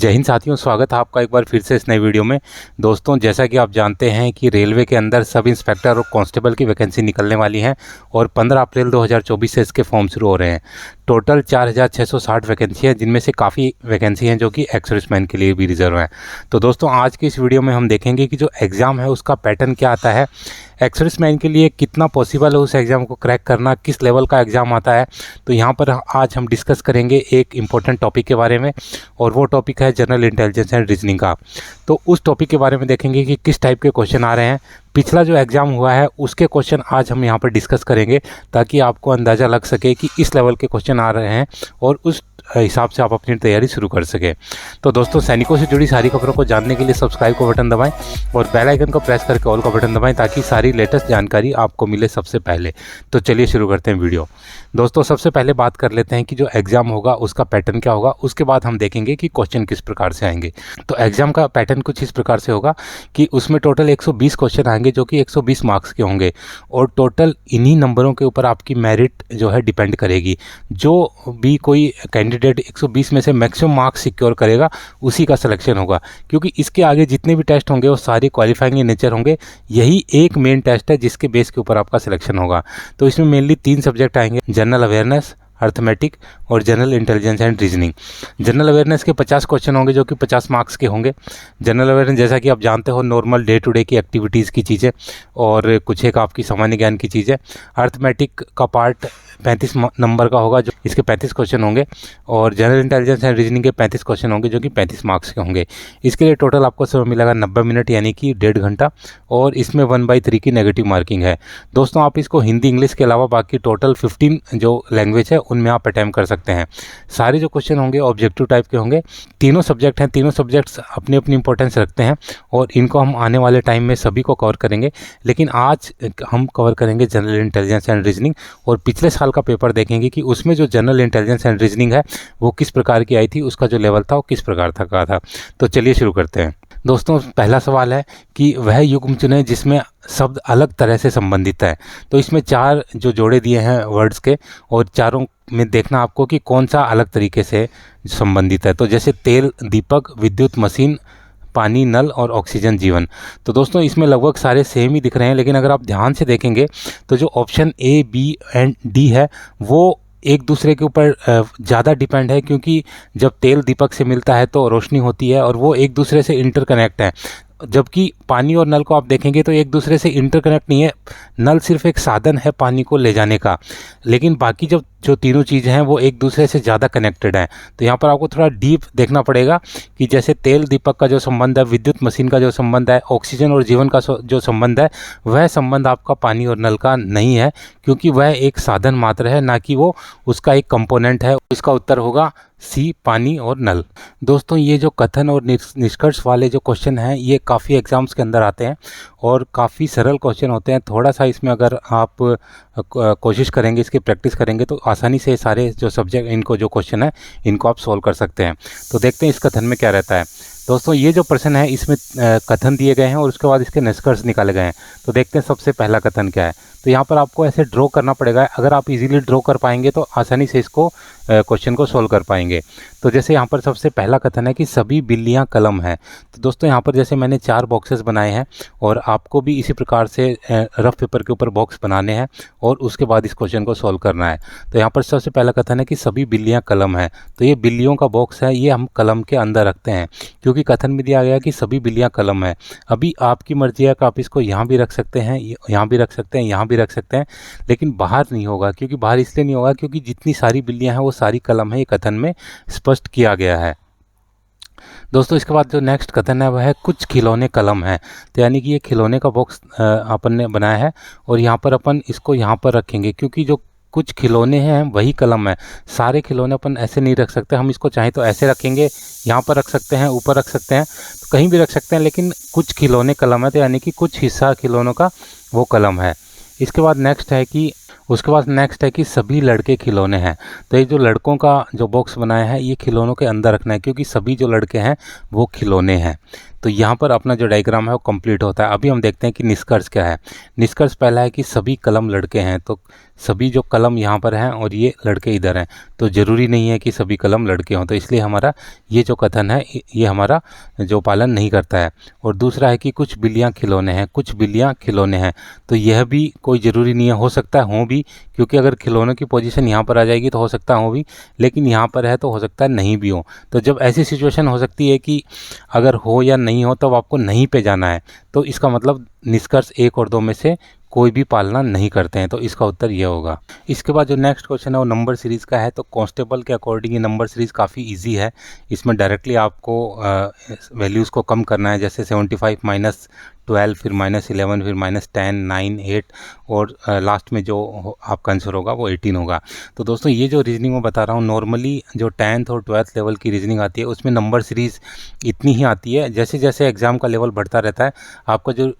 जय हिंद साथियों, स्वागत है आपका एक बार फिर से इस नई वीडियो में। दोस्तों, जैसा कि आप जानते हैं कि रेलवे के अंदर सब इंस्पेक्टर और कांस्टेबल की वैकेंसी निकलने वाली है और 15 अप्रैल 2024 से इसके फॉर्म शुरू हो रहे हैं। टोटल 4660 वैकेंसी है, जिनमें से काफ़ी वैकेंसी हैं जो कि एक्स सर्विसमैन के लिए भी रिजर्व हैं। तो दोस्तों, आज की इस वीडियो में हम देखेंगे कि जो एग्ज़ाम है उसका पैटर्न क्या आता है, एक्स सर्विसमैन के लिए कितना पॉसिबल है उस एग्ज़ाम को क्रैक करना, किस लेवल का एग्ज़ाम आता है। तो यहाँ पर आज हम डिस्कस करेंगे एक इम्पोर्टेंट टॉपिक के बारे में, और वो टॉपिक है जनरल इंटेलिजेंस एंड रीजनिंग का। तो उस टॉपिक के बारे में देखेंगे कि किस टाइप के क्वेश्चन आ रहे हैं। पिछला जो एग्ज़ाम हुआ है उसके क्वेश्चन आज हम यहाँ पर डिस्कस करेंगे, ताकि आपको अंदाज़ा लग सके कि इस लेवल के क्वेश्चन आ रहे हैं और उस हिसाब से आप अपनी तैयारी शुरू कर सके। तो दोस्तों, सैनिकों से जुड़ी सारी खबरों को जानने के लिए सब्सक्राइब का बटन दबाएं और बेल आइकन को प्रेस करके ऑल का बटन दबाएं, ताकि सारी लेटेस्ट जानकारी आपको मिले सबसे पहले। तो चलिए शुरू करते हैं वीडियो। दोस्तों, सबसे पहले बात कर लेते हैं कि जो एग्ज़ाम होगा उसका पैटर्न क्या होगा। उसके बाद हम देखेंगे कि क्वेश्चन किस प्रकार से आएंगे। तो एग्ज़ाम का पैटर्न कुछ इस प्रकार से होगा कि उसमें टोटल 120 क्वेश्चन आएंगे, जो कि 120 मार्क्स के होंगे, और टोटल इन्हीं नंबरों के ऊपर आपकी मेरिट जो है डिपेंड करेगी। जो भी कोई कैंडिडेट 120 में से मैक्सिमम मार्क्स सिक्योर करेगा उसी का सिलेक्शन होगा, क्योंकि इसके आगे जितने भी टेस्ट होंगे वो सारे क्वालिफाइंग इन नेचर होंगे। यही एक मेन टेस्ट है जिसके बेस के ऊपर आपका सिलेक्शन होगा। तो इसमें मेनली 3 सब्जेक्ट आएंगे: जनरल अवेयरनेस, अर्थमेटिक और general intelligence and reasoning. General awareness के 50 क्वेश्चन होंगे, जो कि 50 मार्क्स के होंगे। जनरल अवेयरनेस, जैसा कि आप जानते हो, नॉर्मल डे टू डे की एक्टिविटीज़ की चीज़ें और कुछ एक आपकी सामान्य ज्ञान की चीज़ें। अर्थमेटिक का पार्ट 35 नंबर का होगा, जो इसके 35 क्वेश्चन होंगे, और जनरल इंटेलिजेंस एंड रीजनिंग के 35 क्वेश्चन होंगे, जो कि 35 मार्क्स के होंगे। इसके लिए टोटल आपको समय मिलेगा 90 मिनट, यानी कि 1.5 घंटा, और इसमें 1/3 की नेगेटिव मार्किंग है। दोस्तों, आप इसको हिंदी इंग्लिश के अलावा बाकी टोटल 15 जो लैंग्वेज है उनमें आप अटैम्प्ट कर सकते हैं। सारे जो क्वेश्चन होंगे ऑब्जेक्टिव टाइप के होंगे। तीनों सब्जेक्ट हैं, तीनों सब्जेक्ट्स अपनी अपनी इंपॉर्टेंस रखते हैं, और इनको हम आने वाले टाइम में सभी को कवर करेंगे। लेकिन आज हम कवर करेंगे जनरल इंटेलिजेंस एंड रीजनिंग, और पिछले साल का पेपर देखेंगे कि उसमें जो जनरल इंटेलिजेंस एंड रीजनिंग है वो किस प्रकार की आई थी, उसका जो लेवल था वो किस प्रकार का था। तो चलिए शुरू करते हैं। दोस्तों, पहला सवाल है कि वह युग्म चुनें जिसमें शब्द अलग तरह से संबंधित है। तो इसमें 4 जो जोड़े दिए हैं वर्ड्स के, और चारों में देखना आपको कि कौन सा अलग तरीके से संबंधित है। तो जैसे तेल, दीपक, विद्युत, मशीन, पानी, नल और ऑक्सीजन, जीवन। तो दोस्तों, इसमें लगभग सारे सेम ही दिख रहे हैं, लेकिन अगर आप ध्यान से देखेंगे तो जो option A, B and D है वो एक दूसरे के ऊपर ज़्यादा डिपेंड है, क्योंकि जब तेल दीपक से मिलता है तो रोशनी होती है, और वो एक दूसरे से इंटरकनेक्ट है। जबकि पानी और नल को आप देखेंगे तो एक दूसरे से इंटरकनेक्ट नहीं है। नल सिर्फ एक साधन है पानी को ले जाने का, लेकिन बाकी जो तीनों चीज़ें हैं वो एक दूसरे से ज़्यादा कनेक्टेड हैं। तो यहाँ पर आपको थोड़ा डीप देखना पड़ेगा कि जैसे तेल दीपक का जो संबंध है, विद्युत मशीन का जो संबंध है, ऑक्सीजन और जीवन का जो संबंध है, वह संबंध आपका पानी और नल का नहीं है, क्योंकि वह एक साधन मात्र है, ना कि वो उसका एक कंपोनेंट है। इसका उत्तर होगा सी, पानी और नल। दोस्तों, ये जो कथन और निष्कर्ष वाले जो क्वेश्चन हैं ये काफ़ी एग्जाम्स के अंदर आते हैं और काफ़ी सरल क्वेश्चन होते हैं। थोड़ा सा इसमें अगर आप कोशिश करेंगे, इसकी प्रैक्टिस करेंगे, तो आसानी से सारे जो सब्जेक्ट इनको जो क्वेश्चन है इनको आप सोल्व कर सकते हैं। तो देखते हैं इस कथन में क्या रहता है। दोस्तों, ये जो प्रश्न है इसमें कथन दिए गए हैं और उसके बाद इसके निष्कर्ष निकाले गए हैं। तो देखते हैं सबसे पहला कथन क्या है। तो यहाँ पर आपको ऐसे ड्रॉ करना पड़ेगा। अगर आप इजीली ड्रॉ कर पाएंगे तो आसानी से इसको क्वेश्चन को सोल्व कर पाएंगे। तो जैसे यहाँ पर सबसे पहला कथन है कि सभी बिल्लियाँ कलम हैं। तो दोस्तों, यहाँ पर जैसे मैंने 4 बॉक्सेस बनाए हैं, और आपको भी इसी प्रकार से रफ पेपर के ऊपर बॉक्स बनाने हैं और उसके बाद इस क्वेश्चन को सोल्व करना है। तो यहाँ पर सबसे पहला कथन है कि सभी बिल्लियाँ कलम हैं। तो ये बिल्लियों का बॉक्स है, ये हम कलम के अंदर रखते हैं, क्योंकि कथन में दिया गया कि सभी बिल्लियाँ कलम है। अभी आपकी मर्जी है कि आप इसको यहाँ भी रख सकते हैं, यहाँ भी रख सकते हैं, यहाँ भी रख सकते हैं, लेकिन बाहर नहीं होगा। क्योंकि बाहर इसलिए नहीं होगा क्योंकि जितनी सारी बिल्लियाँ हैं वो सारी कलम है, ये कथन में स्पष्ट किया गया है। दोस्तों, इसके बाद जो नेक्स्ट कथन है वह है कुछ खिलौने कलम है। तो यानी कि ये खिलौने का बॉक्स अपन ने बनाया है, और यहाँ पर अपन इसको यहाँ पर रखेंगे, क्योंकि जो कुछ खिलौने हैं वही कलम है। सारे खिलौने अपन ऐसे नहीं रख सकते। हम इसको चाहे तो ऐसे रखेंगे, यहाँ पर रख सकते हैं, ऊपर रख सकते हैं, तो कहीं भी रख सकते हैं, लेकिन कुछ खिलौने कलम है, तो यानी कि कुछ हिस्सा खिलौनों का वो कलम है। इसके बाद नेक्स्ट है कि सभी लड़के खिलौने हैं। तो ये जो लड़कों का जो बॉक्स बनाया है ये खिलौनों के अंदर रखना है, क्योंकि सभी जो लड़के हैं वो खिलौने हैं। तो यहाँ पर अपना जो डायग्राम है वो कंप्लीट होता है। अभी हम देखते हैं कि निष्कर्ष क्या है। निष्कर्ष पहला है कि सभी कलम लड़के हैं, तो सभी जो कलम यहाँ पर हैं और ये लड़के इधर हैं, तो ज़रूरी नहीं है कि सभी कलम लड़के हों, तो इसलिए हमारा ये जो कथन है ये हमारा जो पालन नहीं करता है। और दूसरा है कि कुछ बिल्लियाँ खिलौने हैं, कुछ बिल्लियाँ खिलौने हैं, तो यह भी कोई ज़रूरी नहीं है, हो सकता है हों भी, क्योंकि अगर खिलौनों की पोजीशन यहाँ पर आ जाएगी तो हो सकता है हो भी, लेकिन यहाँ पर है तो हो सकता है नहीं भी हो। तो जब ऐसी सिचुएशन हो सकती है कि अगर हो या नहीं हो, तब आपको नहीं पे जाना है। तो इसका मतलब निष्कर्ष 1 और 2 में से कोई भी पालना नहीं करते हैं, तो इसका उत्तर यह होगा। इसके बाद जो नेक्स्ट क्वेश्चन है वो नंबर सीरीज़ का है। तो कांस्टेबल के अकॉर्डिंग ये नंबर सीरीज़ काफ़ी इजी है। इसमें डायरेक्टली आपको वैल्यूज़ को कम करना है, जैसे 75 माइनस 12, फिर -11, फिर -10, 9, 8 और लास्ट में जो आपका आंसर होगा वो 18 होगा। तो दोस्तों ये जो रीजनिंग मैं बता रहा हूँ, नॉर्मली जो 10th और 12th लेवल की रीजनिंग आती है उसमें नंबर सीरीज़ इतनी ही आती है। जैसे जैसे एग्ज़ाम का लेवल बढ़ता रहता है, आपका जो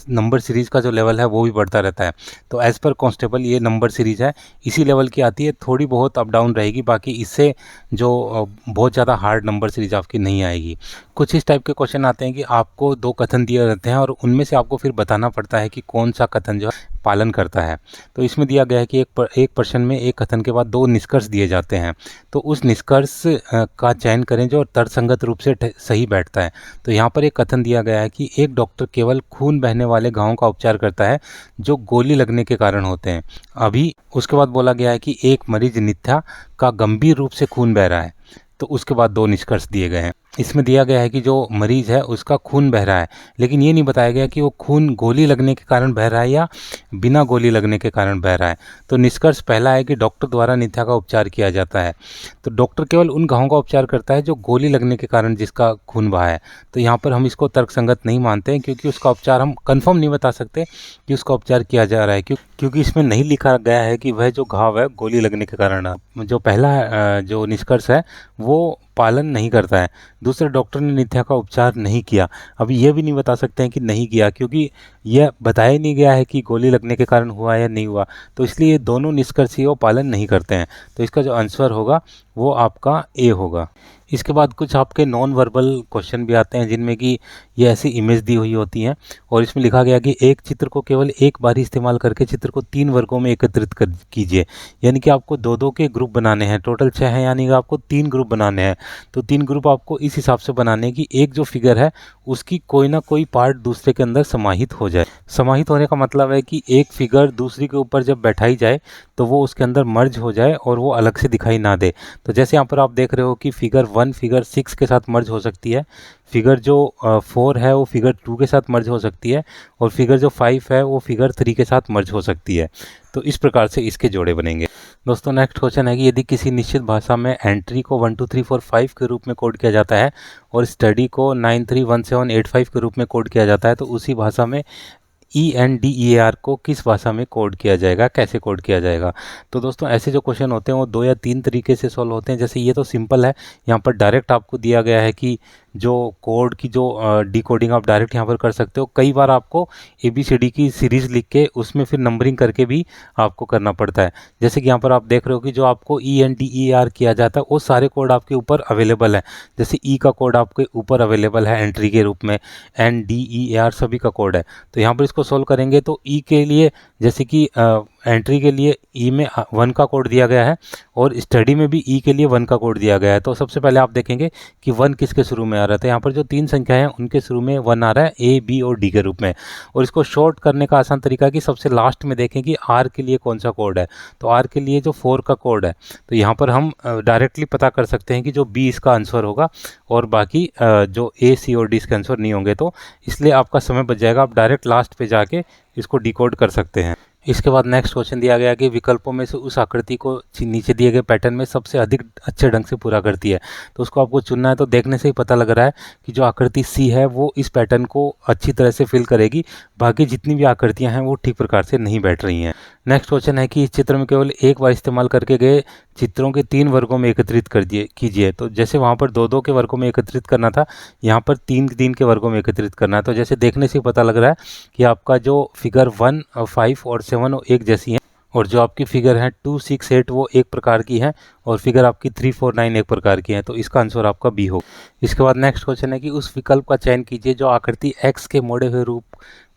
नंबर सीरीज़ का जो लेवल है वो भी बढ़ता रहता है। तो एज़ पर कांस्टेबल ये नंबर सीरीज़ है, इसी लेवल की आती है, थोड़ी बहुत अप डाउन रहेगी, बाकी इससे जो बहुत ज़्यादा हार्ड नंबर सीरीज़ आपकी नहीं आएगी। कुछ इस टाइप के क्वेश्चन आते हैं कि आपको 2 कथन दिए रहते हैं और उनमें से आपको फिर बताना पड़ता है कि कौन सा कथन जो है पालन करता है। तो इसमें दिया गया है कि एक प्रश्न में एक कथन के बाद 2 निष्कर्ष दिए जाते हैं, तो उस निष्कर्ष का चयन करें जो तर्कसंगत रूप से सही बैठता है। तो यहाँ पर एक कथन दिया गया है कि एक डॉक्टर केवल खून बहने वाले घावों का उपचार करता है जो गोली लगने के कारण होते हैं। अभी उसके बाद बोला गया है कि एक मरीज नित्या का गंभीर रूप से खून बह रहा है, तो उसके बाद 2 निष्कर्ष दिए गए हैं। इसमें दिया गया है कि जो मरीज़ है उसका खून बह रहा है, लेकिन ये नहीं बताया गया कि वो खून गोली लगने के कारण बह रहा है या बिना गोली लगने के कारण बह रहा है। तो निष्कर्ष पहला है कि डॉक्टर द्वारा नित्या का उपचार किया जाता है। तो डॉक्टर केवल उन घावों का उपचार करता है जो गोली लगने के कारण जिसका खून बहा है। तो यहाँ पर हम इसको तर्कसंगत नहीं मानते हैं, क्योंकि उसका उपचार हम कन्फर्म नहीं बता सकते कि उसका उपचार किया जा रहा है, क्योंकि इसमें नहीं लिखा गया है कि वह जो घाव है गोली लगने के कारण है। जो पहला जो निष्कर्ष है वो पालन नहीं करता है। दूसरे, डॉक्टर ने नित्या का उपचार नहीं किया। अभी यह भी नहीं बता सकते हैं कि नहीं किया, क्योंकि यह बताया नहीं गया है कि गोली लगने के कारण हुआ या नहीं हुआ, तो इसलिए दोनों निष्कर्ष ही वो पालन नहीं करते हैं। तो इसका जो आंसर होगा वो आपका ए होगा। इसके बाद कुछ आपके नॉन वर्बल क्वेश्चन भी आते हैं, जिनमें कि ये ऐसी इमेज दी हुई होती हैं और इसमें लिखा गया कि एक चित्र को केवल एक बार इस्तेमाल करके चित्र को 3 वर्गों में एकत्रित कीजिए। यानी कि आपको 2-2 के ग्रुप बनाने हैं, टोटल 6 हैं, यानी कि आपको 3 ग्रुप बनाने हैं। तो 3 ग्रुप आपको इस हिसाब से बनाने हैं कि एक जो फिगर है उसकी कोई ना कोई पार्ट दूसरे के अंदर समाहित हो जाए। समाहित होने का मतलब है कि एक फिगर दूसरी के ऊपर जब बैठाई जाए तो वो उसके अंदर मर्ज हो जाए और वो अलग से दिखाई ना दे। तो जैसे यहाँ पर आप देख रहे हो कि फिगर 1 फिगर 6 के साथ मर्ज हो सकती है, फिगर जो 4 है वो फिगर 2 के साथ मर्ज हो सकती है, और फिगर जो 5 है वो फिगर 3 के साथ मर्ज हो सकती है। तो इस प्रकार से इसके जोड़े बनेंगे। दोस्तों नेक्स्ट क्वेश्चन है कि यदि किसी निश्चित भाषा में एंट्री को 1 2 3 4 5 के रूप में कोड किया जाता है और स्टडी को 9 3 1 7 8 5 के रूप में कोड किया जाता है, तो उसी भाषा में ENDER को किस भाषा में कोड किया जाएगा, कैसे कोड किया जाएगा। तो दोस्तों ऐसे जो क्वेश्चन होते हैं वो 2 या 3 तरीके से सॉल्व होते हैं। जैसे ये तो सिंपल है, यहाँ पर डायरेक्ट आपको दिया गया है कि जो कोड की जो डिकोडिंग आप डायरेक्ट यहाँ पर कर सकते हो। कई बार आपको ABCD की सीरीज़ लिख के उसमें फिर नंबरिंग करके भी आपको करना पड़ता है। जैसे कि यहाँ पर आप देख रहे हो कि जो आपको ENDER किया जाता है वो सारे कोड आपके ऊपर अवेलेबल है। जैसे E का कोड आपके ऊपर अवेलेबल है एंट्री के रूप में, NDER सभी का कोड है। तो यहाँ पर इसको सोल्व करेंगे तो E के लिए जैसे कि एंट्री के लिए E में 1 का कोड दिया गया है और स्टडी में भी E के लिए 1 का कोड दिया गया है। तो सबसे पहले आप देखेंगे कि 1 किसके शुरू में आ रहा था। यहाँ पर जो 3 संख्या हैं उनके शुरू में 1 आ रहा है A, B और D के रूप में। और इसको शॉर्ट करने का आसान तरीका है कि सबसे लास्ट में देखें कि R के लिए कौन सा कोड है। तो R के लिए जो 4 का कोड है, तो यहाँ पर हम डायरेक्टली पता कर सकते हैं कि जो B इसका आंसर होगा और बाकी जो A, C और D इसके आंसर नहीं होंगे। तो इसलिए आपका समय बच जाएगा, आप डायरेक्ट लास्ट पे जाके इसको डिकोड कर सकते हैं। इसके बाद नेक्स्ट क्वेश्चन दिया गया कि विकल्पों में से उस आकृति को नीचे दिए गए पैटर्न में सबसे अधिक अच्छे ढंग से पूरा करती है। तो उसको आपको चुनना है। तो देखने से ही पता लग रहा है कि जो आकृति C है वो इस पैटर्न को अच्छी तरह से फिल करेगी, बाकी जितनी भी आकृतियां हैं वो ठीक प्रकार से नहीं बैठ रही हैं। नेक्स्ट क्वेश्चन है कि इस चित्र में केवल एक बार इस्तेमाल करके गए चित्रों के 3 वर्गों में एकत्रित कीजिए। तो जैसे वहाँ पर 2-2 के वर्गों में एकत्रित करना था, यहाँ पर 3-3 के वर्गों में एकत्रित करना है। तो जैसे देखने से ही पता लग रहा है कि आपका जो फिगर 1, 5 और 7 एक जैसी है और जो आपकी फिगर है 268 वो एक प्रकार की है, और फिगर आपकी 349 एक प्रकार की है। तो इसका आंसर आपका बी होगा। इसके बाद नेक्स्ट क्वेश्चन है कि उस विकल्प का चयन कीजिए जो आकृति एक्स के मोड़े हुए रूप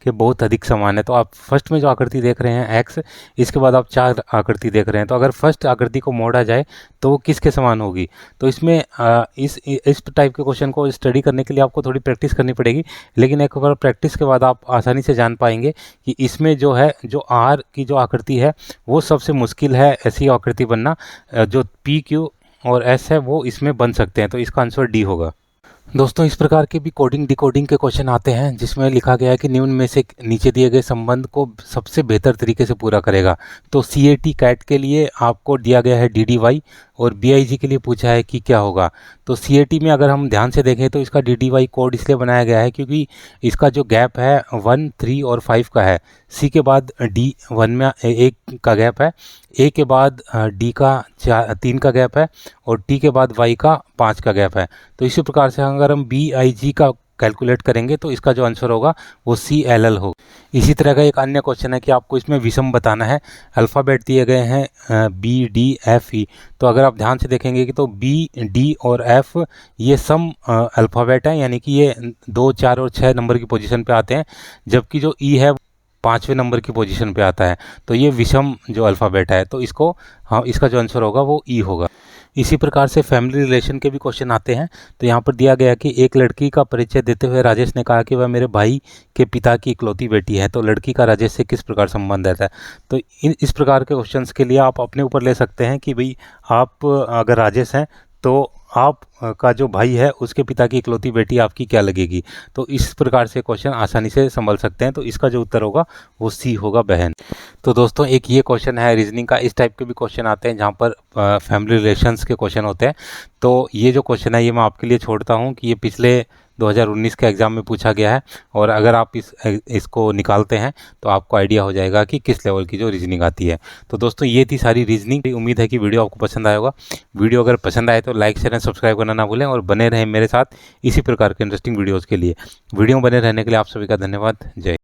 के बहुत अधिक समान है। तो आप फर्स्ट में जो आकृति देख रहे हैं एक्स, इसके बाद आप 4 आकृति देख रहे हैं। तो अगर फर्स्ट आकृति को मोड़ा जाए तो वो किसके समान होगी? तो इसमें इस टाइप के क्वेश्चन को स्टडी करने के लिए आपको थोड़ी प्रैक्टिस करनी पड़ेगी, लेकिन एक बार प्रैक्टिस के बाद आप आसानी से जान पाएंगे कि इसमें जो है, जो आर की जो आकृति है वो सबसे मुश्किल है ऐसी आकृति बनना। जो पी क्यू और एस है वो इसमें बन सकते हैं। तो इसका आंसर डी होगा। दोस्तों, इस प्रकार के भी कोडिंग डिकोडिंग के क्वेश्चन आते हैं जिसमें लिखा गया है कि निम्न में से नीचे दिए गए संबंध को सबसे बेहतर तरीके से पूरा करेगा। तो CAT कैट के लिए आपको दिया गया है DDY, और BIG के लिए पूछा है कि क्या होगा। तो CAT में अगर हम ध्यान से देखें तो इसका DDY कोड इसलिए बनाया गया है क्योंकि इसका जो गैप है 1, 3 और 5 का है। C के बाद D1 में 1 का गैप है, A के बाद D का 3 का गैप है, और T के बाद Y का 5 का गैप है। तो इसी प्रकार से अगर हम BIG का कैलकुलेट करेंगे तो इसका जो आंसर होगा वो CLL होगा। इसी तरह का एक अन्य क्वेश्चन है कि आपको इसमें विषम बताना है। अल्फ़ाबेट दिए गए हैं BDFE। तो अगर आप ध्यान से देखेंगे कि तो B, D और F ये सम अल्फ़ाबेट हैं, यानी कि ये 2, 4 और 6 नंबर की पोजीशन पे आते हैं, जबकि जो E है 5वें नंबर की पोजीशन पे आता है। तो ये विषम जो अल्फ़ाबेट है, तो इसको इसका जो आंसर होगा वो E होगा। इसी प्रकार से फैमिली रिलेशन के भी क्वेश्चन आते हैं। तो यहाँ पर दिया गया कि एक लड़की का परिचय देते हुए राजेश ने कहा कि वह मेरे भाई के पिता की इकलौती बेटी है। तो लड़की का राजेश से किस प्रकार संबंध रहता है? तो इस प्रकार के क्वेश्चंस के लिए आप अपने ऊपर ले सकते हैं कि भाई आप अगर राजेश हैं तो आप का जो भाई है उसके पिता की इकलौती बेटी आपकी क्या लगेगी। तो इस प्रकार से क्वेश्चन आसानी से संभल सकते हैं। तो इसका जो उत्तर होगा वो सी होगा, बहन। तो दोस्तों, एक ये क्वेश्चन है रीजनिंग का। इस टाइप के भी क्वेश्चन आते हैं जहाँ पर फैमिली रिलेशंस के क्वेश्चन होते हैं। तो ये जो क्वेश्चन है ये मैं आपके लिए छोड़ता हूँ कि ये पिछले 2019 के एग्ज़ाम में पूछा गया है, और अगर आप इसको निकालते हैं तो आपको आइडिया हो जाएगा कि किस लेवल की जो रीजनिंग आती है। तो दोस्तों, ये थी सारी रीजनिंग। उम्मीद है कि वीडियो आपको पसंद आया होगा। वीडियो अगर पसंद आए तो लाइक, शेयर एंड सब्सक्राइब करना ना भूलें, और बने रहें मेरे साथ इसी प्रकार के इंटरेस्टिंग वीडियोज़ के लिए। वीडियो बने रहने के लिए आप सभी का धन्यवाद। जय।